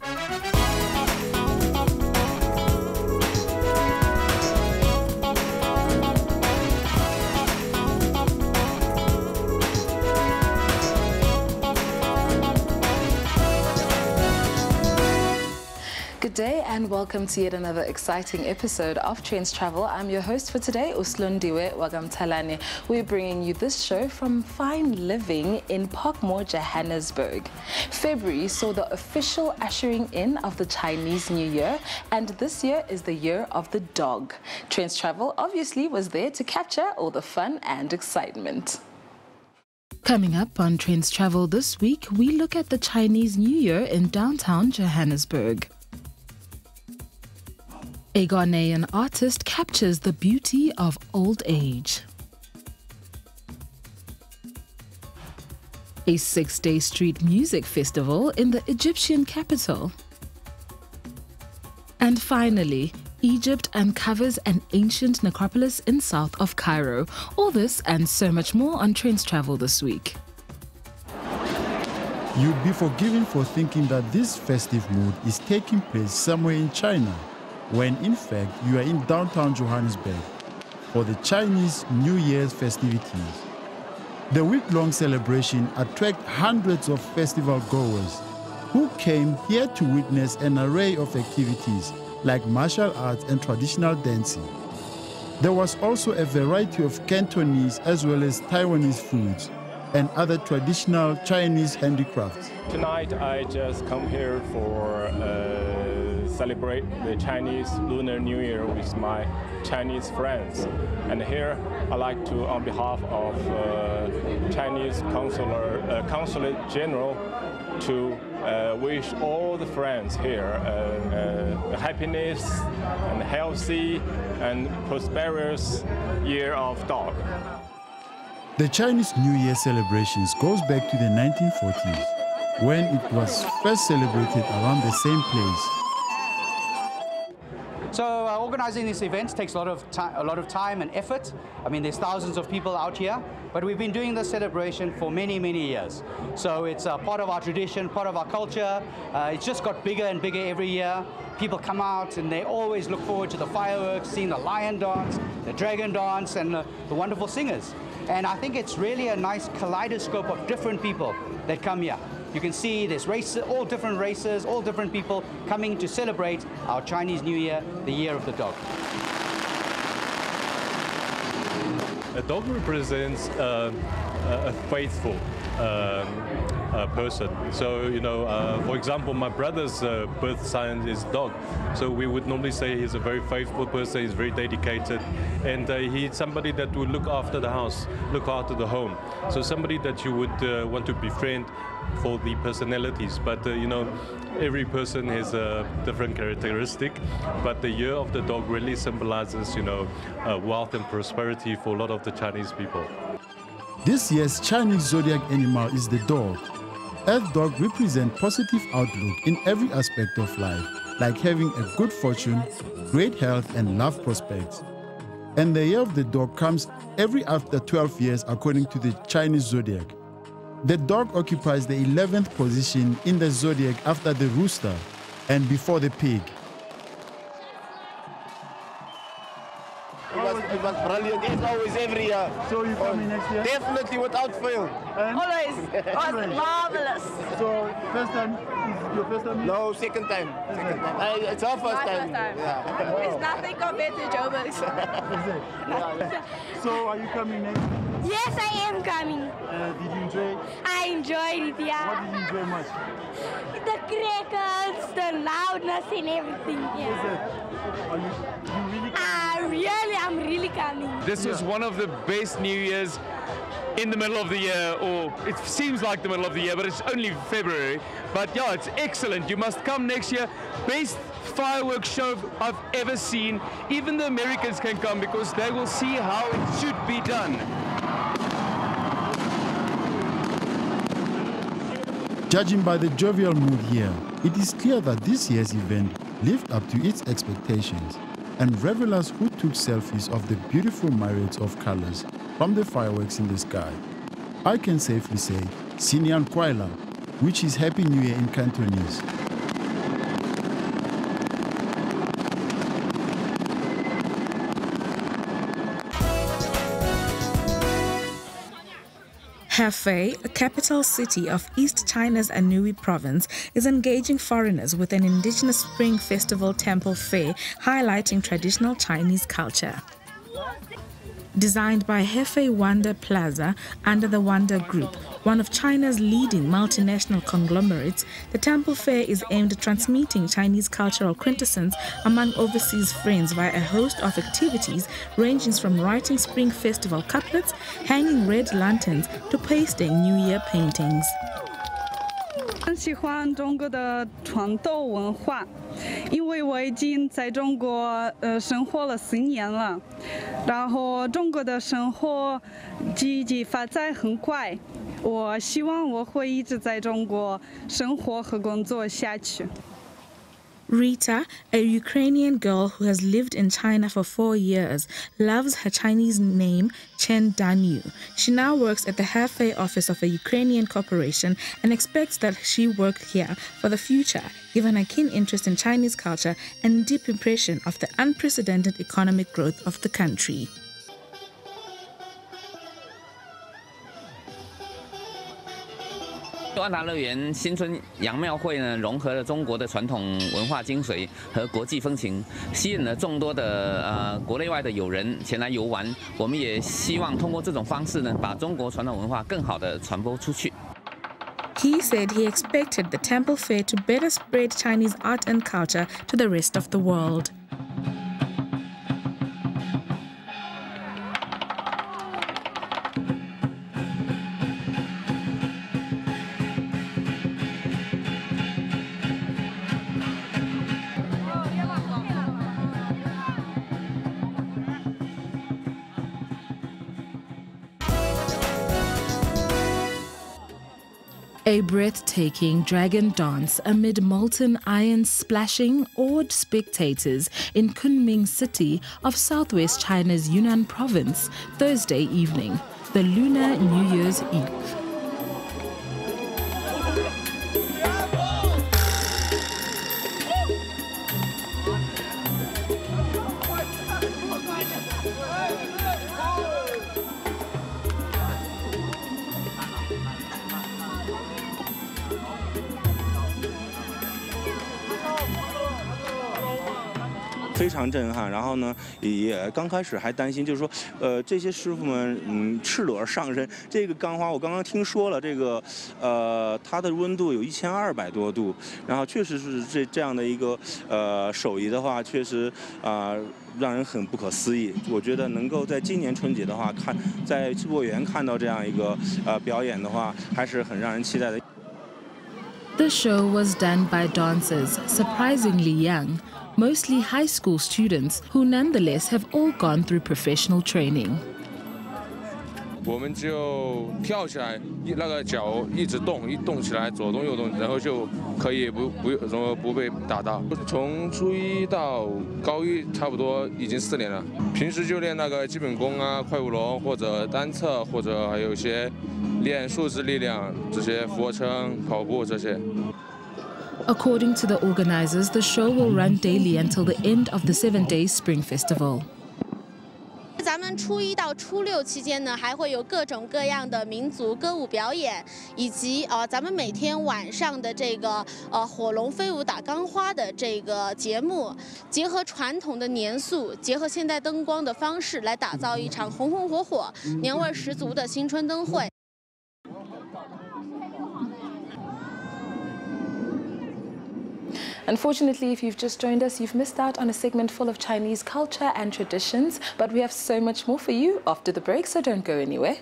Good day and welcome to yet another exciting episode of Trends Travel. I'm your host for today, Uslundiwe Wagamtalane. We're bringing you this show from fine living in Parkmore, Johannesburg. February saw the official ushering in of the Chinese New Year, and this year is the year of the dog. Trends Travel obviously was there to capture all the fun and excitement. Coming up on Trends Travel this week, we look at the Chinese New Year in downtown Johannesburg. A Ghanaian artist captures the beauty of old age. A 6-day street music festival in the Egyptian capital. And finally, Egypt uncovers an ancient necropolis in south of Cairo. All this and so much more on Trends Travel this week. You'd be forgiven for thinking that this festive mood is taking place somewhere in China, when in fact you are in downtown Johannesburg for the Chinese New Year's festivities. The week-long celebration attracts hundreds of festival goers who came here to witness an array of activities like martial arts and traditional dancing. There was also a variety of Cantonese as well as Taiwanese foods and other traditional Chinese handicrafts. Tonight I just come here for celebrate the Chinese Lunar New Year with my Chinese friends. And here I like to, on behalf of Chinese Consulate General, to wish all the friends here happiness and healthy and prosperous year of dog. The Chinese New Year celebrations goes back to the 1940s, when it was first celebrated around the same place. So organizing this event takes a lot of time and effort. I mean, there's thousands of people out here, but we've been doing this celebration for many, many years. So it's part of our tradition, part of our culture. It's just got bigger and bigger every year. People come out and they always look forward to the fireworks, seeing the lion dance, the dragon dance, and the wonderful singers. And I think it's really a nice kaleidoscope of different people that come here. You can see there's races, all different races, all different people coming to celebrate our Chinese New Year, the Year of the Dog. A dog represents a faithful person. So, you know, for example, my brother's birth sign is dog. So we would normally say he's a very faithful person, he's very dedicated, and he's somebody that would look after the house, look after the home. So somebody that you would want to befriend for the personalities. But, you know, every person has a different characteristic, but the year of the dog really symbolizes, you know, wealth and prosperity for a lot of the Chinese people. This year's Chinese zodiac animal is the dog. Earth dog represent positive outlook in every aspect of life, like having a good fortune, great health and love prospects. And the year of the dog comes every after 12 years according to the Chinese zodiac. The dog occupies the 11th position in the zodiac after the rooster and before the pig. It was brilliant. It's always every year. So you coming next year? Definitely, without fail. And? Always. It was marvelous. So first time, is your first time? No, second time. Second time. It's our first time. Yeah. Wow. It's nothing compared to Joburg's. So are you coming next? Yes, I am coming. Did you enjoy it? I enjoyed it, yeah. What did you enjoy much? The crackers, the loudness and everything, yeah. Are you really coming? I'm really coming. This was one of the best New Year's in the middle of the year, or it seems like the middle of the year, but it's only February. But yeah, it's excellent. You must come next year. Best fireworks show I've ever seen. Even the Americans can come because they will see how it should be done. Judging by the jovial mood here, it is clear that this year's event lived up to its expectations, and revelers who took selfies of the beautiful myriads of colors from the fireworks in the sky. I can safely say, Sinian Kwaila, which is Happy New Year in Cantonese. Hefei, a capital city of East China's Anhui province, is engaging foreigners with an indigenous spring festival temple fair highlighting traditional Chinese culture. Designed by Hefei Wonder Plaza under the Wonder Group, one of China's leading multinational conglomerates, the temple fair is aimed at transmitting Chinese cultural quintessence among overseas friends via a host of activities ranging from writing Spring Festival couplets, hanging red lanterns, to pasting New Year paintings. 很喜欢中国的传统文化，因为我已经在中国生活了4年了，然后中国的生活经济发展很快，我希望我会一直在中国生活和工作下去。 Rita, a Ukrainian girl who has lived in China for 4 years, loves her Chinese name, Chen Danyu. She now works at the Hefei office of a Ukrainian corporation and expects that she work here for the future, given her keen interest in Chinese culture and deep impression of the unprecedented economic growth of the country. 万达乐园新春杨庙会呢，融合了中国的传统文化精髓和国际风情，吸引了众多的国内外的友人前来游玩。我们也希望通过这种方式呢，把中国传统文化更好的传播出去。 He said he expected the temple fair to better spread Chinese art and culture to the rest of the world. A breathtaking dragon dance amid molten iron splashing awed spectators in Kunming city of southwest China's Yunnan province Thursday evening, the Lunar New Year's Eve. "非常震撼，然后呢，也刚开始还担心，就是说，这些师傅们，赤裸上身，这个钢花我刚刚听说了，这个，它的温度有1200多度，然后确实是这样的一个，手艺的话，确实让人很不可思议。我觉得能够在今年春节的话，在世博园看到这样一个表演的话，还是很让人期待的。 The show was done by dancers, surprisingly young, mostly high school students who nonetheless have all gone through professional training. 我们就跳起来，那个脚一直动，一动起来左动右动，然后就可以不被打到。从初一到高一，差不多已经4年了。平时就练那个基本功啊，快舞龙或者单侧，或者还有一些练数字力量，这些俯卧撑、跑步这些。 According to the organizers, the show will run daily until the end of the 7-day Spring Festival. 咱们初1到初6期间呢，还会有各种各样的民族歌舞表演，以及咱们每天晚上的这个火龙飞舞打钢花的这个节目，结合传统的年俗，结合现代灯光的方式来打造一场红红火火、年味十足的新春灯会。 Unfortunately, if you've just joined us, you've missed out on a segment full of Chinese culture and traditions, but we have so much more for you after the break, so don't go anywhere.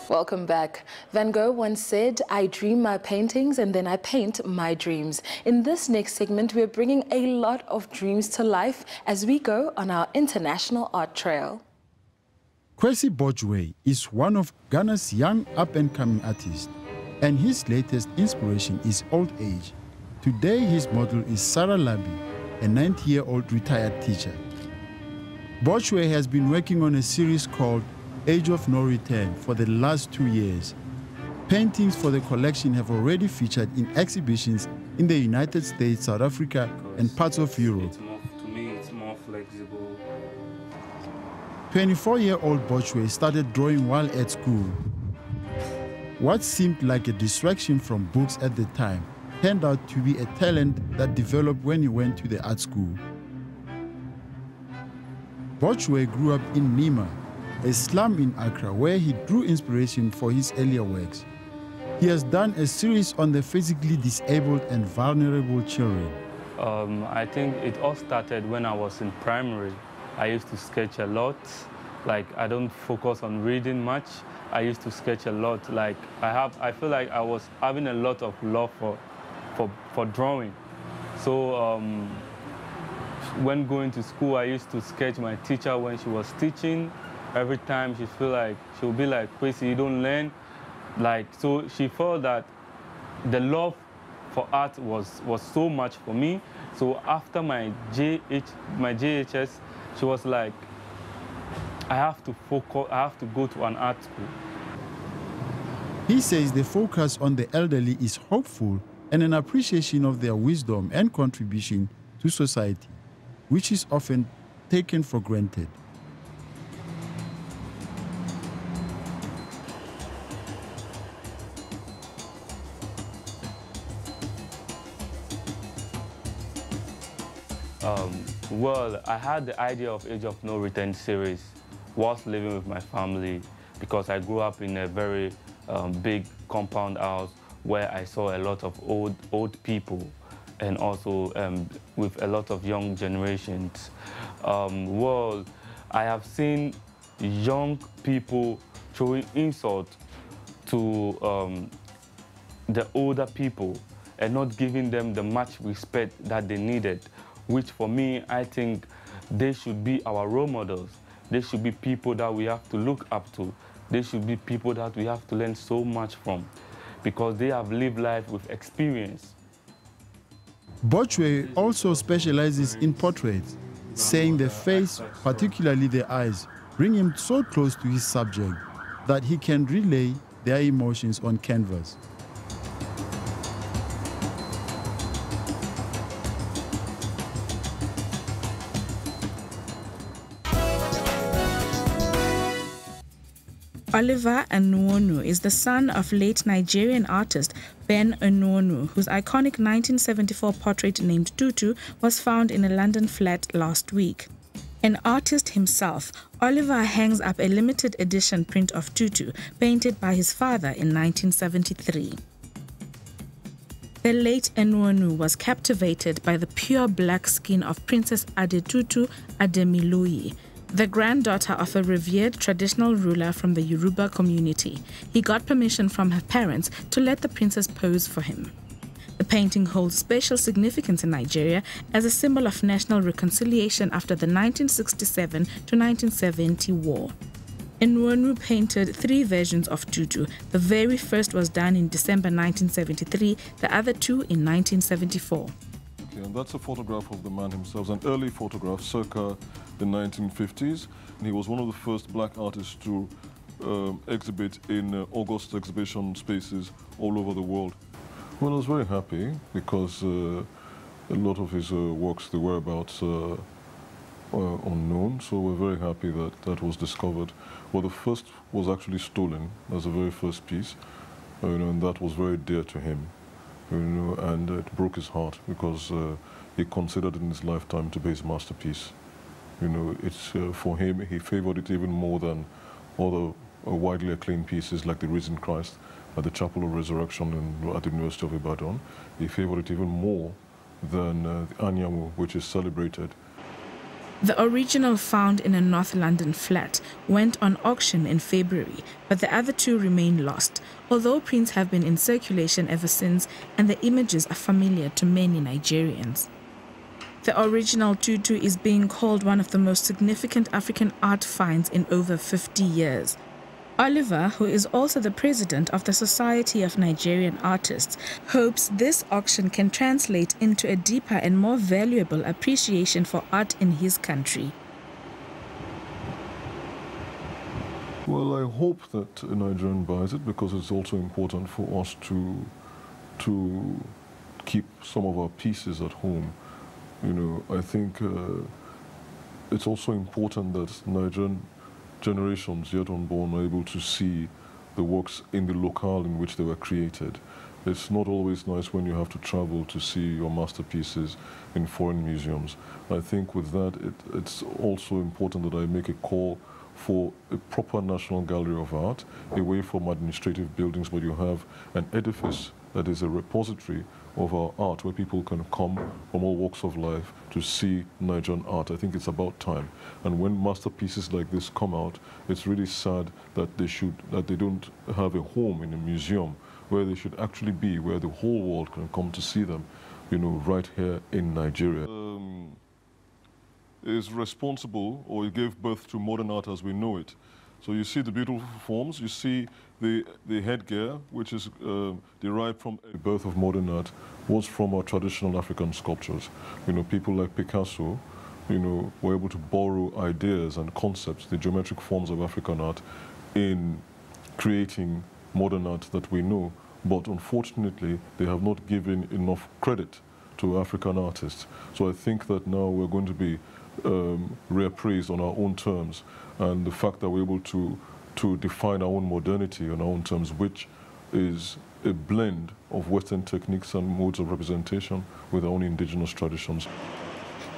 Welcome back. Van Gogh once said, "I dream my paintings and then I paint my dreams." In this next segment, we're bringing a lot of dreams to life as we go on our international art trail. Kwesi Bojwe is one of Ghana's young up-and-coming artists, and his latest inspiration is old age. Today, his model is Sarah Labi, a 90-year-old retired teacher. Bojwe has been working on a series called Age of No Return for the last 2 years. Paintings for the collection have already featured in exhibitions in the United States, South Africa, and parts of Europe. To me, it's more flexible. 24-year-old Bochwe started drawing while at school. What seemed like a distraction from books at the time turned out to be a talent that developed when he went to the art school. Bochwe grew up in Nima, a slum in Accra, where he drew inspiration for his earlier works. He has done a series on the physically disabled and vulnerable children. I think it all started when I was in primary. I used to sketch a lot. Like, I don't focus on reading much. I used to sketch a lot. Like, I feel like I was having a lot of love for drawing. So when going to school, I used to sketch my teacher when she was teaching. Every time she'll be like, Kwesi, you don't learn. Like, so she felt that the love for art was so much for me. So after my JHS, she was like, I have to focus, I have to go to an art school. He says the focus on the elderly is hopeful and an appreciation of their wisdom and contribution to society, which is often taken for granted. Well, I had the idea of Age of No Return series whilst living with my family, because I grew up in a very big compound house where I saw a lot of old people and also with a lot of young generations. Well, I have seen young people throwing insult to the older people and not giving them the much respect that they needed, which for me, I think they should be our role models. They should be people that we have to look up to. They should be people that we have to learn so much from, because they have lived life with experience. Bochwe also specializes in portraits, saying the face, particularly the eyes, bring him so close to his subject that he can relay their emotions on canvas. Oliver Onwenu is the son of late Nigerian artist Ben Onwenu, whose iconic 1974 portrait named Tutu was found in a London flat last week. An artist himself, Oliver hangs up a limited edition print of Tutu, painted by his father in 1973. The late Onwenu was captivated by the pure black skin of Princess Adetutu Ademiluyi, the granddaughter of a revered traditional ruler from the Yoruba community. He got permission from her parents to let the princess pose for him. The painting holds special significance in Nigeria as a symbol of national reconciliation after the 1967 to 1970 war. Onwenu painted 3 versions of Tutu. The very first was done in December 1973, the other 2 in 1974. And that's a photograph of the man himself, an early photograph circa the 1950s. And he was one of the first black artists to exhibit in August exhibition spaces all over the world. Well, I was very happy because a lot of his works, the whereabouts are unknown, so we're very happy that that was discovered. Well, the first was actually stolen as the very first piece, and that was very dear to him. And it broke his heart because he considered it in his lifetime to be his masterpiece. It's for him, he favored it even more than other widely acclaimed pieces like The Risen Christ at the Chapel of Resurrection at the University of Ibadan. He favored it even more than the Anyamu, which is celebrated. The original, found in a North London flat, went on auction in February, but the other 2 remain lost, although prints have been in circulation ever since and the images are familiar to many Nigerians. The original Tutu is being called one of the most significant African art finds in over 50 years. Oliver, who is also the president of the Society of Nigerian Artists, hopes this auction can translate into a deeper and more valuable appreciation for art in his country. Well, I hope that a Nigerian buys it because it's also important for us to keep some of our pieces at home. You know, I think it's also important that Nigerian generations yet unborn are able to see the works in the locale in which they were created. It's not always nice when you have to travel to see your masterpieces in foreign museums. I think with that, it's also important that I make a call for a proper National Gallery of Art, away from administrative buildings, but you have an edifice that is a repository of our art where people can come from all walks of life to see Nigerian art. I think it's about time. And when masterpieces like this come out, it's really sad that they don't have a home in a museum where they should actually be, where the whole world can come to see them, you know, right here in Nigeria. Is responsible, or it gave birth to modern art as we know it. So you see the beautiful forms, you see the headgear, which is derived from the birth of modern art, was from our traditional African sculptures. You know, people like Picasso, you know, were able to borrow ideas and concepts, the geometric forms of African art, in creating modern art that we know. But unfortunately, they have not given enough credit to African artists. So I think that now we're going to be reappraised on our own terms, and the fact that we're able to define our own modernity on our own terms, which is a blend of Western techniques and modes of representation with our own indigenous traditions.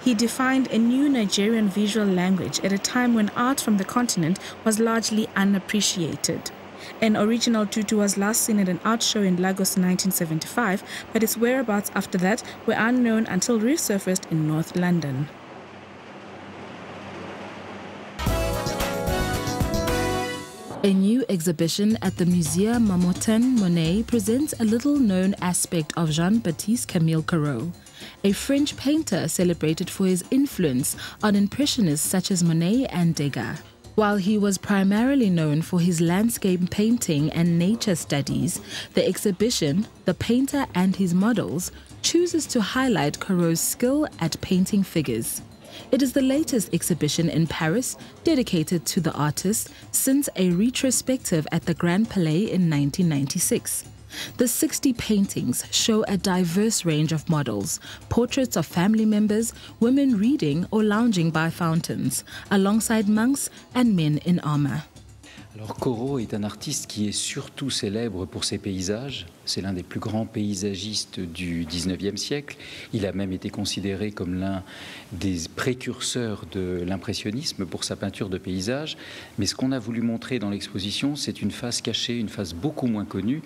He defined a new Nigerian visual language at a time when art from the continent was largely unappreciated. An original tutu was last seen at an art show in Lagos in 1975, but its whereabouts after that were unknown until resurfaced in North London. A new exhibition at the Musée Marmottan Monet presents a little-known aspect of Jean-Baptiste Camille Corot, a French painter celebrated for his influence on impressionists such as Monet and Degas. While he was primarily known for his landscape painting and nature studies, the exhibition, The Painter and His Models, chooses to highlight Corot's skill at painting figures. It is the latest exhibition in Paris dedicated to the artist since a retrospective at the Grand Palais in 1996. The 60 paintings show a diverse range of models, portraits of family members, women reading or lounging by fountains, alongside monks and men in armor. Alors Corot est un artiste qui est surtout célèbre pour ses paysages. C'est l'un des plus grands paysagistes du XIXe siècle. Il a même été considéré comme l'un des précurseurs de l'impressionnisme pour sa peinture de paysages. Mais ce qu'on a voulu montrer dans l'exposition, c'est une face cachée, une face beaucoup moins connue,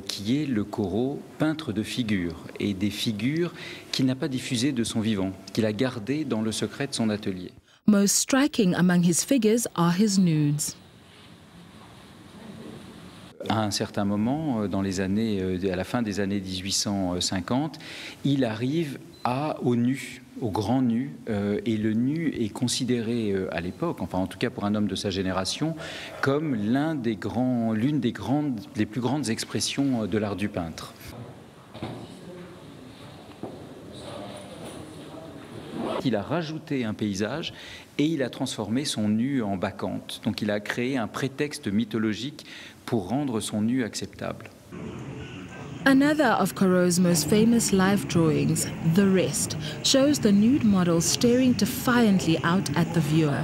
qui est le Corot peintre de figures, et des figures qu'il n'a pas diffusées de son vivant, qu'il a gardées dans le secret de son atelier. Most striking among his figures are his nudes. À un certain moment, à la fin des années 1850, il arrive au nu, au grand nu, et le nu est considéré à l'époque, enfin en tout cas pour un homme de sa génération, comme l'une des plus grandes expressions de l'art du peintre. Il a rajouté un paysage et il a transformé son nu en bacchante. Donc il a créé un prétexte mythologique pour rendre son nu acceptable. Another of Corot's most famous live drawings, The Rest, shows the nude model staring defiantly out at the viewer.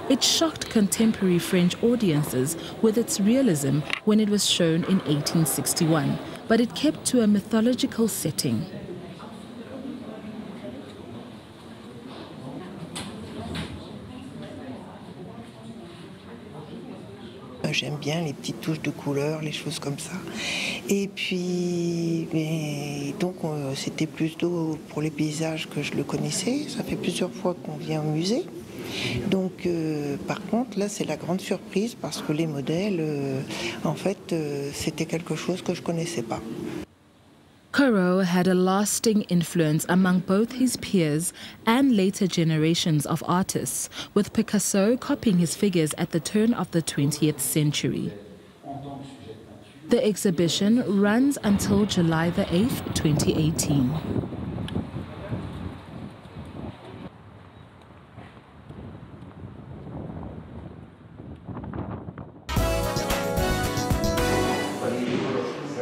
It shocked contemporary French audiences with its realism when it was shown in 1861, but it kept to a mythological setting. J'aime bien les petites touches de couleur, les choses comme ça. Et puis, donc c'était plutôt pour les paysages que je le connaissais. Ça fait plusieurs fois qu'on vient au musée. Donc, par contre, là, c'est la grande surprise parce que les modèles, en fait, c'était quelque chose que je ne connaissais pas. Corot had a lasting influence among both his peers and later generations of artists, with Picasso copying his figures at the turn of the 20th century. The exhibition runs until July the 8th, 2018.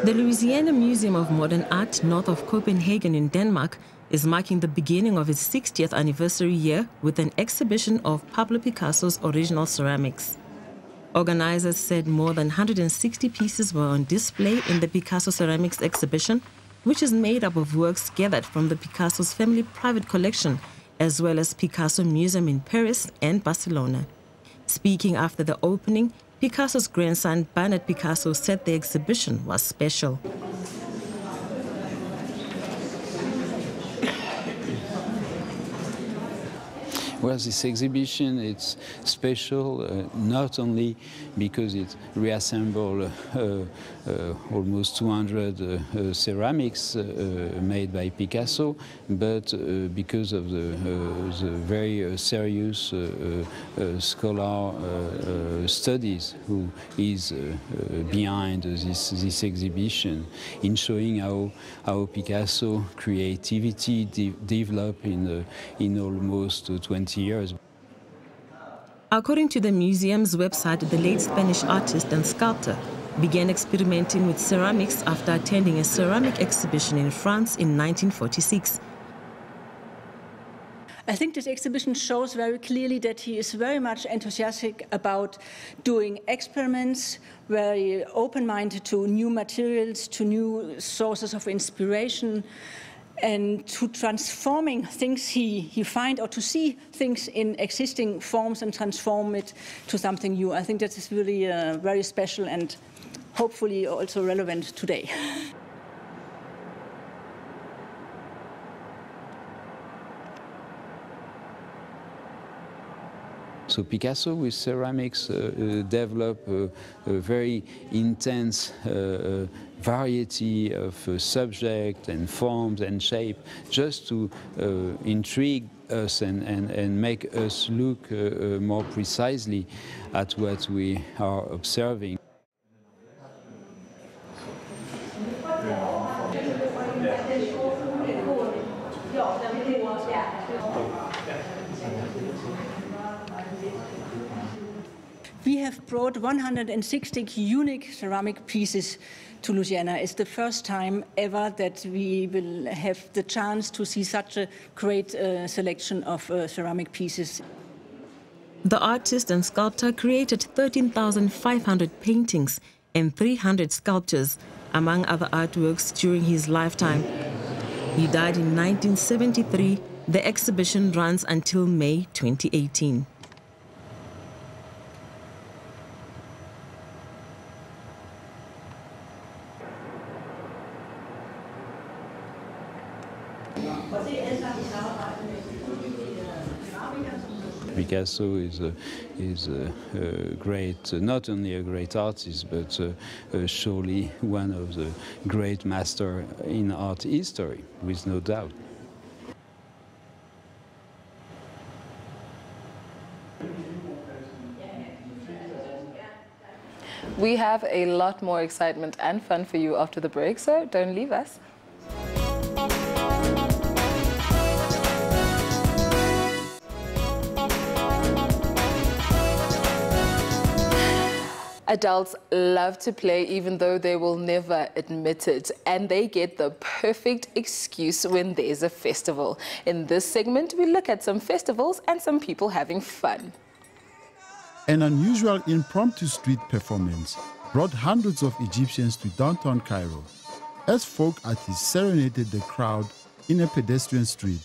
The Louisiana Museum of Modern Art, north of Copenhagen in Denmark, is marking the beginning of its 60th anniversary year with an exhibition of Pablo Picasso's original ceramics. Organizers said more than 160 pieces were on display in the Picasso Ceramics exhibition, which is made up of works gathered from the Picasso's family private collection, as well as Picasso Museum in Paris and Barcelona. Speaking after the opening, Picasso's grandson Bernard Picasso said the exhibition was special. Well, this exhibition, it's special not only because it reassembles almost 200 ceramics made by Picasso, but because of the very serious scholar studies who is behind this exhibition, in showing how Picasso creativity developed in almost 20 years. According to the museum's website, the late Spanish artist and sculptor began experimenting with ceramics after attending a ceramic exhibition in France in 1946. I think this exhibition shows very clearly that he is very much enthusiastic about doing experiments, very open-minded to new materials, to new sources of inspiration, and to transforming things he finds, or to see things in existing forms and transform it to something new. I think that is really very special and hopefully also relevant today. So Picasso with ceramics developed a very intense variety of subjects and forms and shape, just to intrigue us and make us look more precisely at what we are observing. We have brought 160 unique ceramic pieces to Louisiana. It's the first time ever that we will have the chance to see such a great selection of ceramic pieces. The artist and sculptor created 13,500 paintings and 300 sculptures, among other artworks, during his lifetime. He died in 1973. The exhibition runs until May 2018. Picasso is a great, not only a great artist, but surely one of the great masters in art history, with no doubt. We have a lot more excitement and fun for you after the break, so don't leave us. Adults love to play even though they will never admit it, and they get the perfect excuse when there's a festival. In this segment, we look at some festivals and some people having fun. An unusual impromptu street performance brought hundreds of Egyptians to downtown Cairo as folk artists serenaded the crowd in a pedestrian street.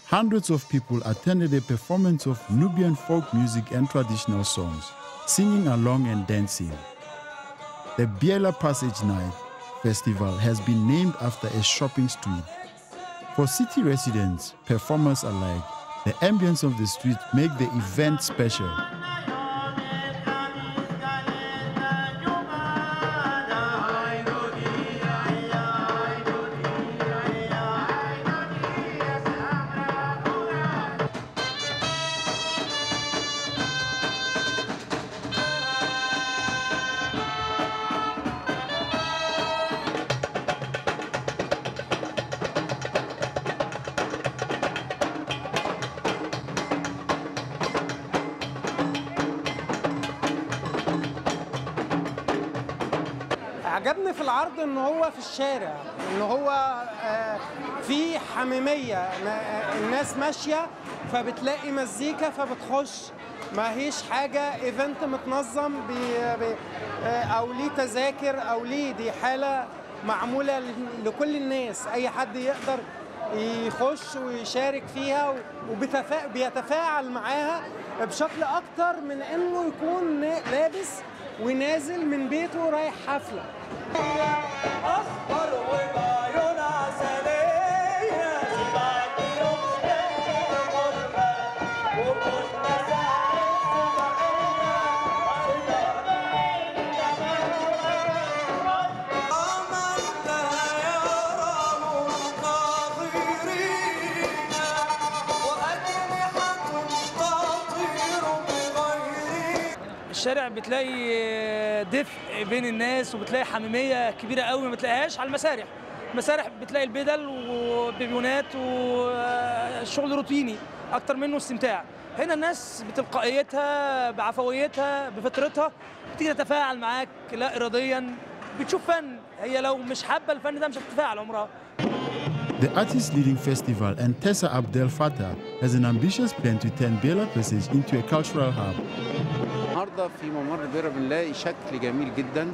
Hundreds of people attended a performance of Nubian folk music and traditional songs, singing along and dancing. The Biela Passage Night Festival has been named after a shopping street. For city residents, performers alike, the ambience of the street make the event special. عجبني في العرض ان هو في الشارع، ان هو في حميميه، الناس ماشيه فبتلاقي مزيكا فبتخش، ما هيش حاجه ايفنت متنظم او ليه تذاكر او ليه، دي حاله معموله لكل الناس، اي حد يقدر يخش ويشارك فيها وبيتفاعل معاها بشكل اكتر من انه يكون لابس ونازل من بيته رايح حفله. الشارع بتلاقي دفء بين الناس وبتلاقي حميميه كبيره قوي ما تلاقيهاش على المسارح. المسارح بتلاقي البدل وبيبيونات والشغل روتيني اكتر منه استمتاع. هنا الناس بتلقائيتها بعفويتها بفطرتها بتيجي تتفاعل معاك لا اراديا، بتشوف فن. هي لو مش حابه الفن ده مش هتتفاعل عمرها. The artist leading festival and Tessa Abdel Fattah has an ambitious plan to turn Bela Passage into a cultural hub. النهارده في ممر بيرا بنلاقي شكل جميل جدا.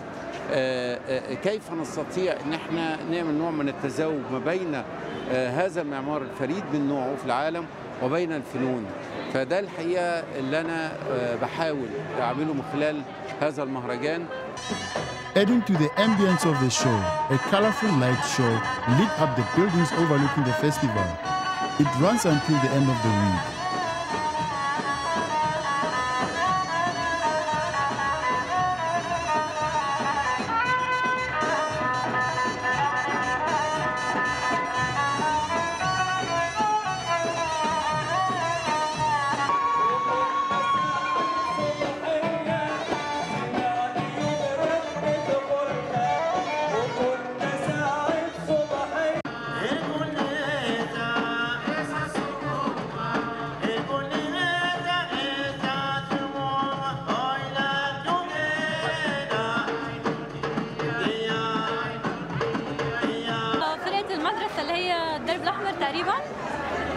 كيف نستطيع ان احنا نعمل نوع من التزاوج ما بين هذا المعمار الفريد من نوعه في العالم وبين الفنون. فده الحقيقه اللي انا بحاول اعمله من خلال هذا المهرجان. Adding to the ambience of the show, a colorful light show lit up the buildings overlooking the festival. It runs until the end of the week. تقريبا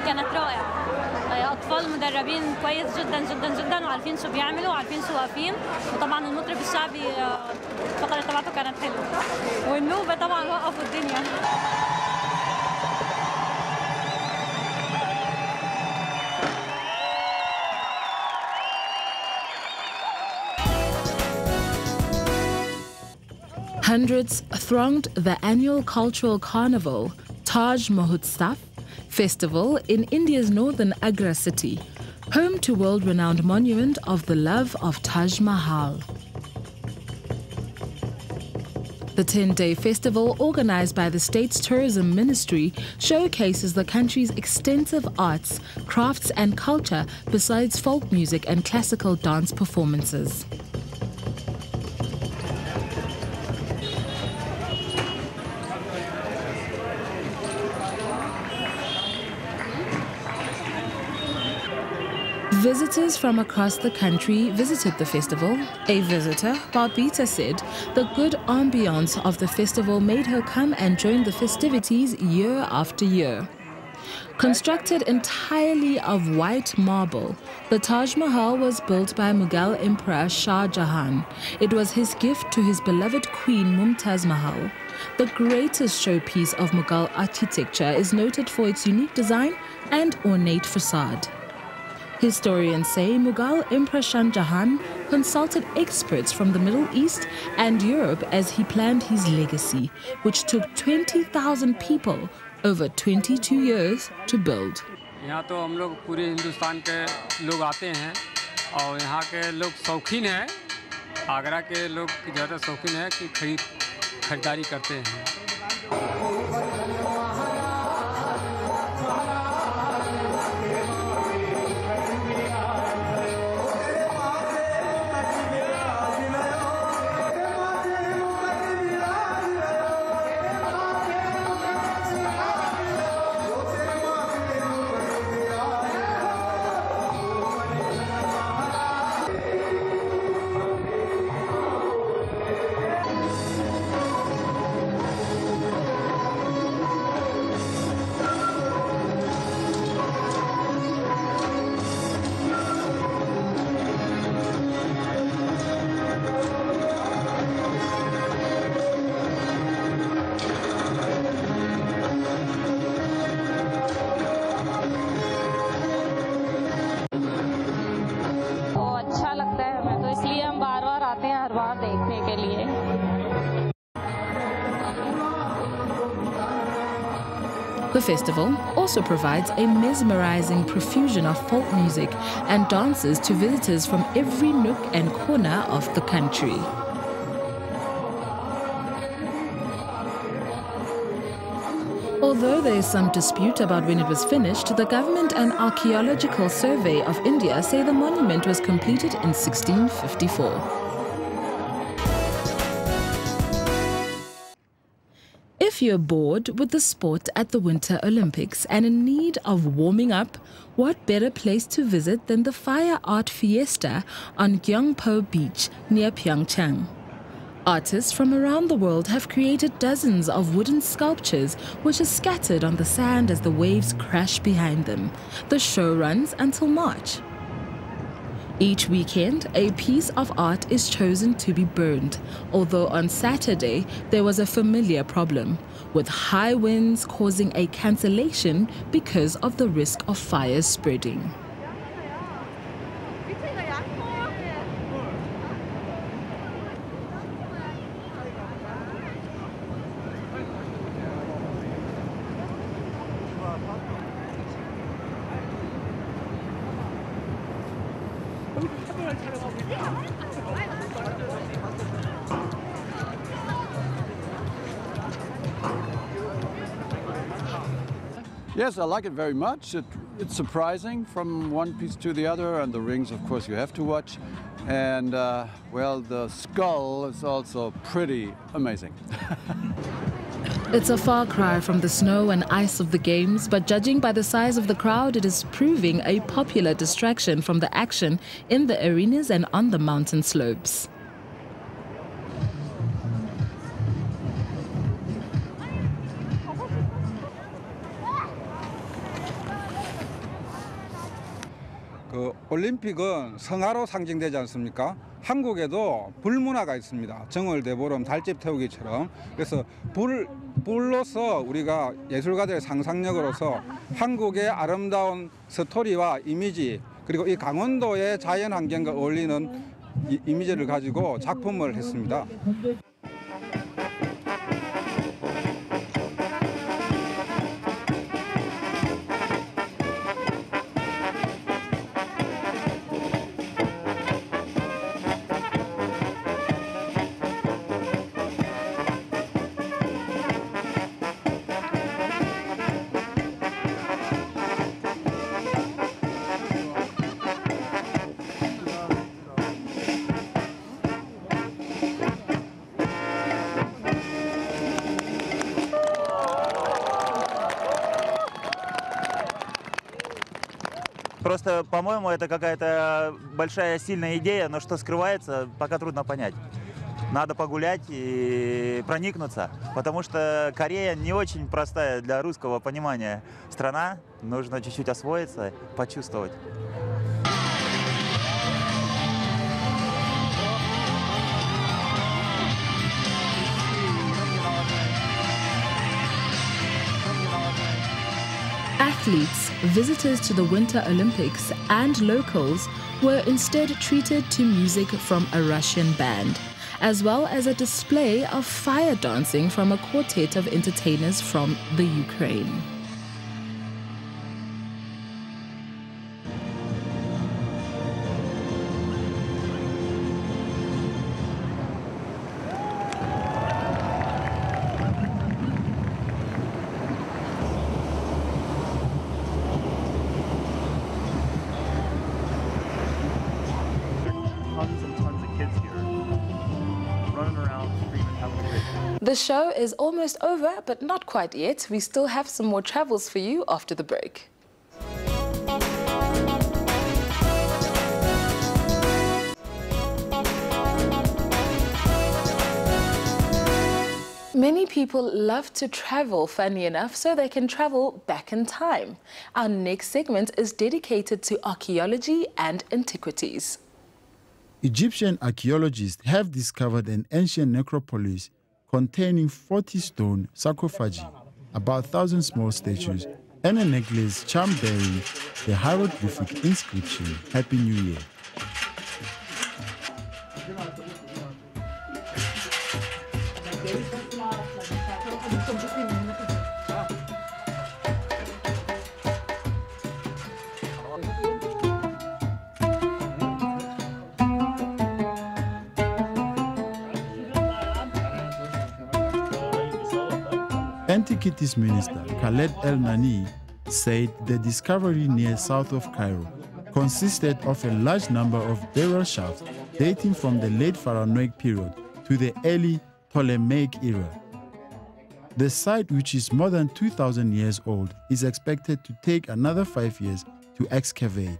كانت رائعة. أطفال مدربين كويس جدا جدا جدا وعارفين شو بيعملوا وعارفين شو واقفين، وطبعا المطرب الشعبي الفقرة تبعته كانت حلوة، والنوبة طبعا وقفوا الدنيا. Hundreds thronged the annual cultural carnival, Taj Mahotsav Festival in India's northern Agra city, home to world-renowned monument of the love of Taj Mahal. The 10-day festival, organized by the state's tourism ministry, showcases the country's extensive arts, crafts and culture besides folk music and classical dance performances. Visitors from across the country visited the festival. A visitor, BABITA, said the good ambiance of the festival made her come and join the festivities year after year. Constructed entirely of white marble, the Taj Mahal was built by Mughal Emperor Shah Jahan. It was his gift to his beloved Queen Mumtaz Mahal. The greatest showpiece of Mughal architecture is noted for its unique design and ornate facade. Historians say Mughal Emperor Shah Jahan consulted experts from the Middle East and Europe as he planned his legacy, which took 20,000 people over 22 years to build. यहाँ तो हम लोग पूरे हिंदुस्तान के लोग आते हैं और यहाँ के लोग शौकीन हैं, आगरा के लोग ज़्यादा शौकीन है कि खरीदारी करते हैं। के लिए। The festival also provides a mesmerizing profusion of folk music and dances to visitors from every nook and corner of the country. Although there is some dispute about when it was finished, the Government and Archaeological Survey of India say the monument was completed in 1654. If you're bored with the sport at the Winter Olympics and in need of warming up, what better place to visit than the Fire Art Fiesta on Gyeongpo Beach near Pyeongchang? Artists from around the world have created dozens of wooden sculptures which are scattered on the sand as the waves crash behind them. The show runs until March. Each weekend, a piece of art is chosen to be burned, although on Saturday there was a familiar problem, with high winds causing a cancellation because of the risk of fires spreading. Yes, I like it very much. It's surprising from one piece to the other, and the rings, of course, you have to watch. And, well, the skull is also pretty amazing. It's a far cry from the snow and ice of the games, but judging by the size of the crowd, it is proving a popular distraction from the action in the arenas and on the mountain slopes. 올림픽은 성화로 상징되지 않습니까? 한국에도 불문화가 있습니다. 정월 대보름 달집 태우기처럼. 그래서 불로서 우리가 예술가들의 상상력으로서 한국의 아름다운 스토리와 이미지, 그리고 이 강원도의 자연 환경과 어울리는 이미지를 가지고 작품을 했습니다. Просто, по-моему, это какая-то большая, сильная идея, но что скрывается, пока трудно понять. Надо погулять и проникнуться, потому что Корея не очень простая для русского понимания страна. Нужно чуть-чуть освоиться, почувствовать. Athletes, visitors to the Winter Olympics, and locals were instead treated to music from a Russian band, as well as a display of fire dancing from a quartet of entertainers from the Ukraine. The show is almost over, but not quite yet. We still have some more travels for you after the break. Many people love to travel, funny enough, so they can travel back in time. Our next segment is dedicated to archaeology and antiquities. Egyptian archaeologists have discovered an ancient necropolis containing 40 stone sarcophagi, about 1,000 small statues, and a necklace charm bearing the hieroglyphic inscription, Happy New Year. Antiquities Minister Khaled El Nani said the discovery near south of Cairo consisted of a large number of burial shafts dating from the late Pharaonic period to the early Ptolemaic era. The site, which is more than 2,000 years old, is expected to take another 5 years to excavate.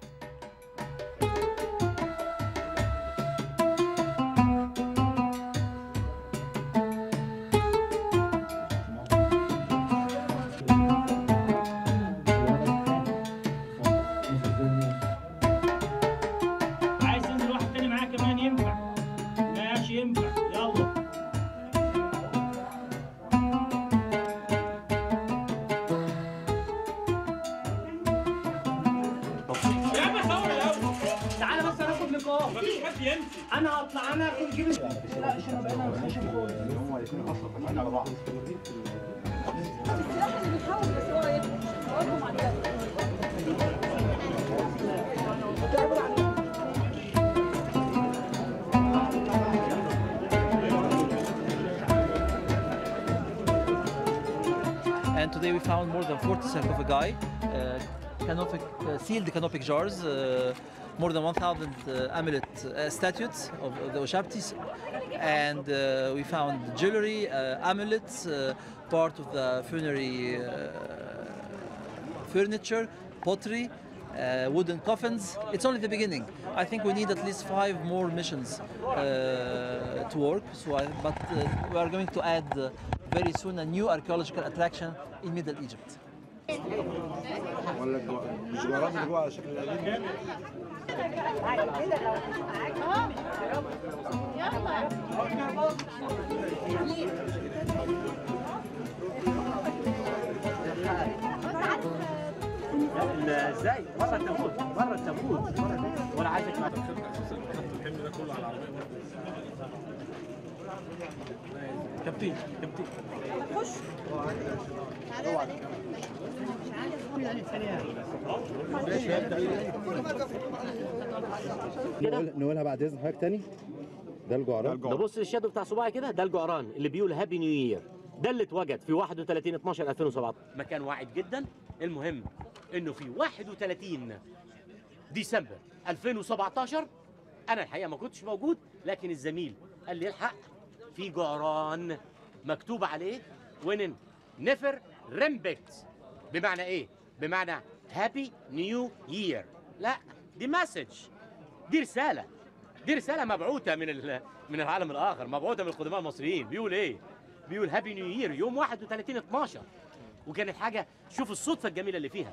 And today we found more than 40 sarcophagi, sealed canopic jars, more than 1,000 amulet statues of the Oshaptis, and we found jewelry, amulets, part of the funerary furniture, pottery, wooden coffins. It's only the beginning. I think we need at least 5 more missions to work. But we are going to add very soon a new archaeological attraction in Middle Egypt. ازاي مره تموت ولا عايزك بعد الحمل ده كله على العربيه كابتن خش نقولها بعد اذن حضرتك تاني. ده الجعران. ده بص الشادو بتاع صباعي كده، ده الجعران اللي بيقول هابي نيو يير. ده اللي اتوجد في 31/12/2017. مكان واعد جدا. المهم انه في 31 ديسمبر 2017 انا الحقيقه ما كنتش موجود، لكن الزميل قال لي الحق في جعران مكتوب عليه وين نفر ريمبكت. بمعنى ايه؟ بمعنى هابي نيو يير. لا، دي مسج، دي رساله، دي رساله مبعوثه من العالم الاخر، مبعوثه من القدماء المصريين. بيقول ايه؟ بيقول هابي نيو يير يوم 31/12. وكانت حاجه، شوف الصدفه الجميله اللي فيها.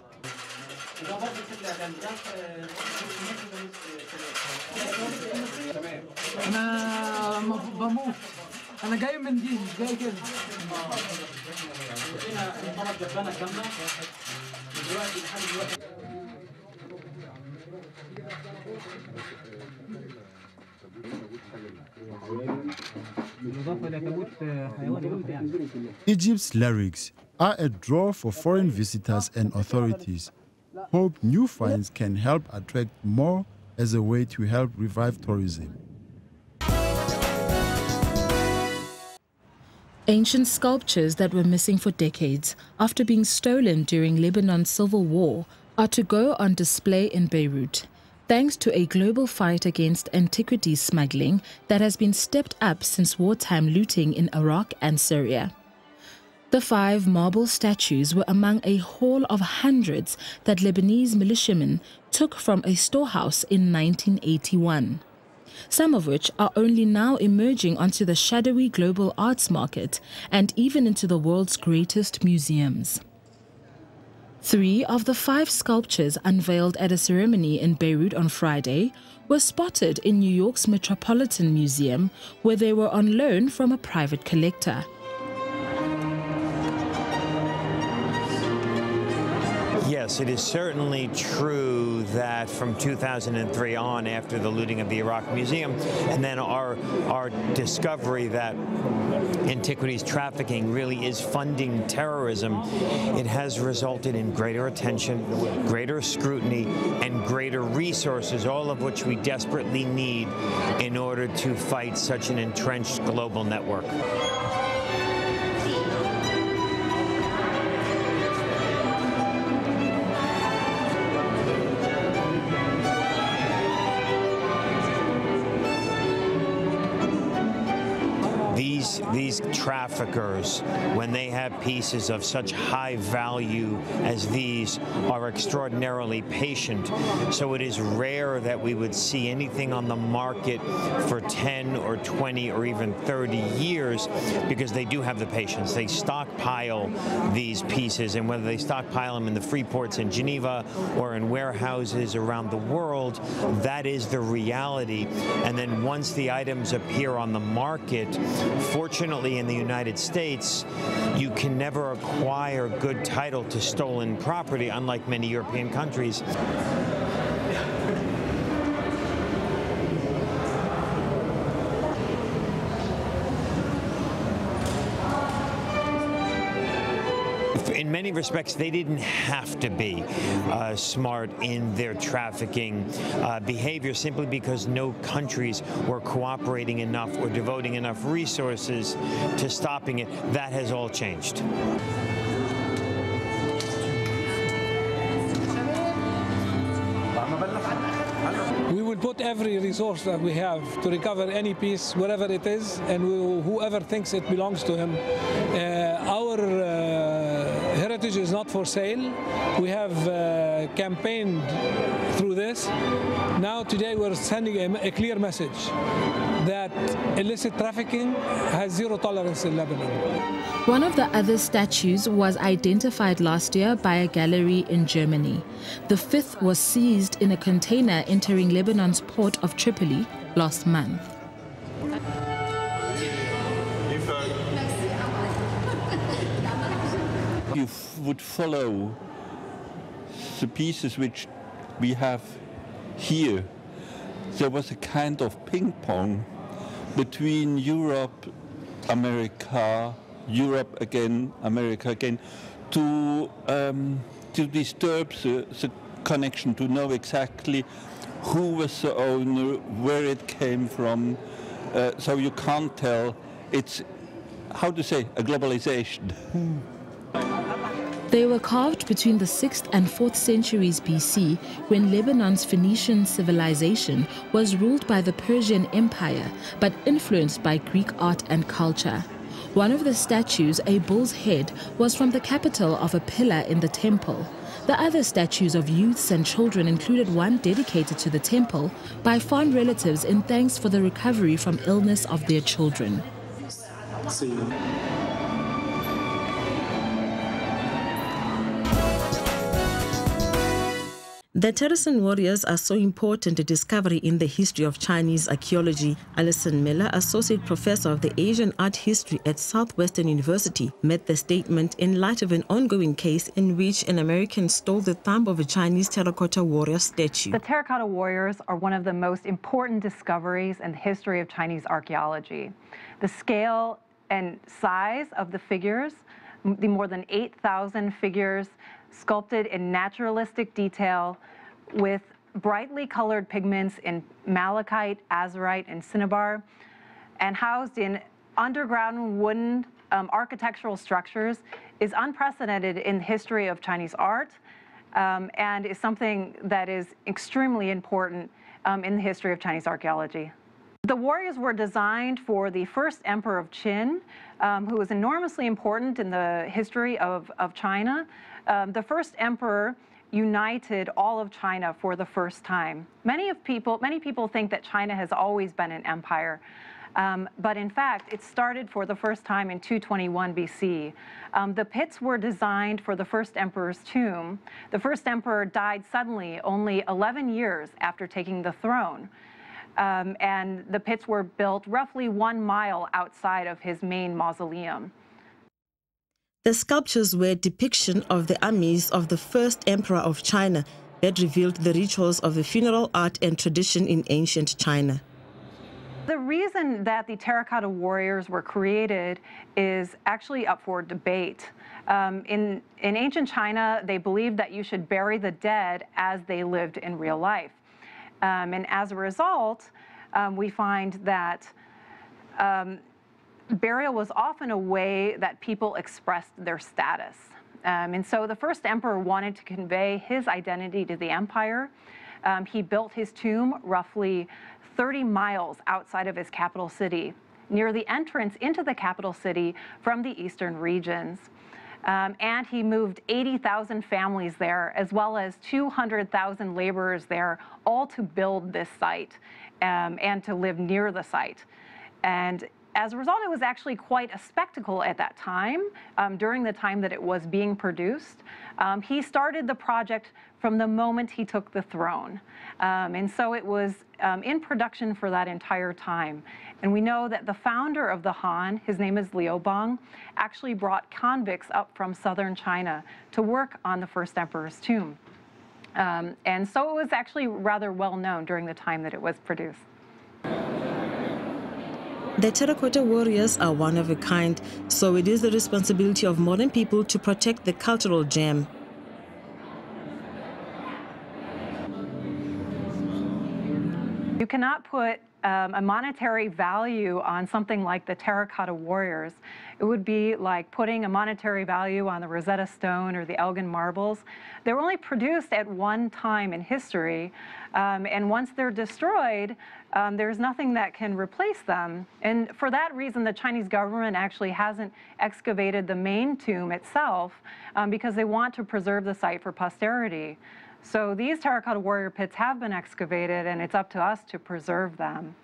انا بموت، انا جاي من دي مش جاي كده. هنا طبق جبانه كامله دلوقتي لحد دلوقتي. Egypt's lyrics are a draw for foreign visitors and authorities. Hope new finds can help attract more as a way to help revive tourism. Ancient sculptures that were missing for decades after being stolen during Lebanon's civil war are to go on display in Beirut, thanks to a global fight against antiquities smuggling that has been stepped up since wartime looting in Iraq and Syria. The 5 marble statues were among a haul of hundreds that Lebanese militiamen took from a storehouse in 1981. Some of which are only now emerging onto the shadowy global arts market and even into the world's greatest museums. 3 of the 5 sculptures unveiled at a ceremony in Beirut on Friday were spotted in New York's Metropolitan Museum, where they were on loan from a private Yes, Yes, it is certainly true that from 2003 on, after the looting of the Iraq Museum, and then our discovery that antiquities trafficking really is funding terrorism, it has resulted in greater attention, greater scrutiny, and greater resources, all of which we desperately need in order to fight such an entrenched global network. These traffickers, when they have pieces of such high value as these, are extraordinarily patient. So it is rare that we would see anything on the market for 10 or 20 or even 30 years, because they do have the patience. They stockpile these pieces, and whether they stockpile them in the free ports in Geneva or in warehouses around the world, that is the reality. And then once the items appear on the market, fortunately in the United States, you can never acquire good title to stolen property, unlike many European countries. In many respects, they didn't have to be smart in their trafficking behavior, simply because no countries were cooperating enough or devoting enough resources to stopping it. That has all changed. We will put every resource that we have to recover any piece, wherever it is, and whoever thinks it belongs to him. Our heritage is not for sale. We have campaigned through this. Now today we're sending a clear message that illicit trafficking has zero tolerance in Lebanon. One of the other statues was identified last year by a gallery in Germany. The fifth was seized in a container entering Lebanon's port of Tripoli last month. You would follow the pieces which we have here. There was a kind of ping pong between Europe, America, Europe again, America again, to disturb the connection, to know exactly who was the owner, where it came from. So you can't tell. It's, how to say, a globalization. They were carved between the 6th and 4th centuries BC, when Lebanon's Phoenician civilization was ruled by the Persian Empire, but influenced by Greek art and culture. One of the statues, a bull's head, was from the capital of a pillar in the temple. The other statues of youths and children included one dedicated to the temple by fond relatives in thanks for the recovery from illness of their children. The Terrasan warriors are so important a discovery in the history of Chinese archaeology. Alison Miller, Associate Professor of the Asian Art History at Southwestern University, made the statement in light of an ongoing case in which an American stole the thumb of a Chinese terracotta warrior statue. The terracotta warriors are one of the most important discoveries in the history of Chinese archaeology. The scale and size of the figures, the more than 8,000 figures sculpted in naturalistic detail with brightly colored pigments in malachite, azurite, and cinnabar, and housed in underground wooden architectural structures, is unprecedented in the history of Chinese art, and is something that is extremely important in the history of Chinese archaeology. The warriors were designed for the first emperor of Qin, who was enormously important in the history of China. The first emperor united all of China for the first time. Many people think that China has always been an empire, but in fact, it started for the first time in 221 BC. The pits were designed for the first emperor's tomb. The first emperor died suddenly, only 11 years after taking the throne. And the pits were built roughly 1 mile outside of his main mausoleum. The sculptures were a depiction of the armies of the first emperor of China that revealed the rituals of the funeral art and tradition in ancient China. The reason that the terracotta warriors were created is actually up for debate. In ancient China, they believed that you should bury the dead as they lived in real life. And as a result, we find that burial was often a way that people expressed their status. And so the first emperor wanted to convey his identity to the empire. He built his tomb roughly 30 miles outside of his capital city, near the entrance into the capital city from the eastern regions. And he moved 80,000 families there, as well as 200,000 laborers there, all to build this site and to live near the site. And as a result, it was actually quite a spectacle at that time, during the time that it was being produced. He started the project from the moment he took the throne. And so it was in production for that entire time. And we know that the founder of the Han, his name is Liu Bang, actually brought convicts up from southern China to work on the first emperor's tomb. And so it was actually rather well known during the time that it was produced. The terracotta warriors are one of a kind, so it is the responsibility of modern people to protect the cultural gem. You cannot put a monetary value on something like the terracotta warriors. It would be like putting a monetary value on the Rosetta Stone or the Elgin marbles. They were only produced at one time in history, and once they're destroyed, there's nothing that can replace them. And for that reason, the Chinese government actually hasn't excavated the main tomb itself because they want to preserve the site for posterity. So these terracotta warrior pits have been excavated, and it's up to us to preserve them.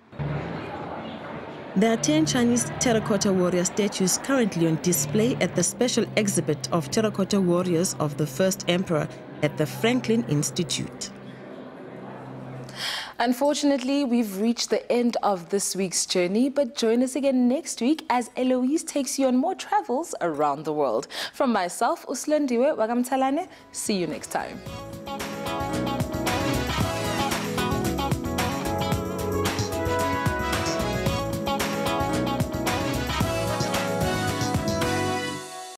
There are 10 Chinese terracotta warrior statues currently on display at the special exhibit of terracotta warriors of the first emperor at the Franklin Institute. Unfortunately, we've reached the end of this week's journey, but join us again next week as Eloise takes you on more travels around the world. From myself, Uslundiwe Wagamtalane, see you next time.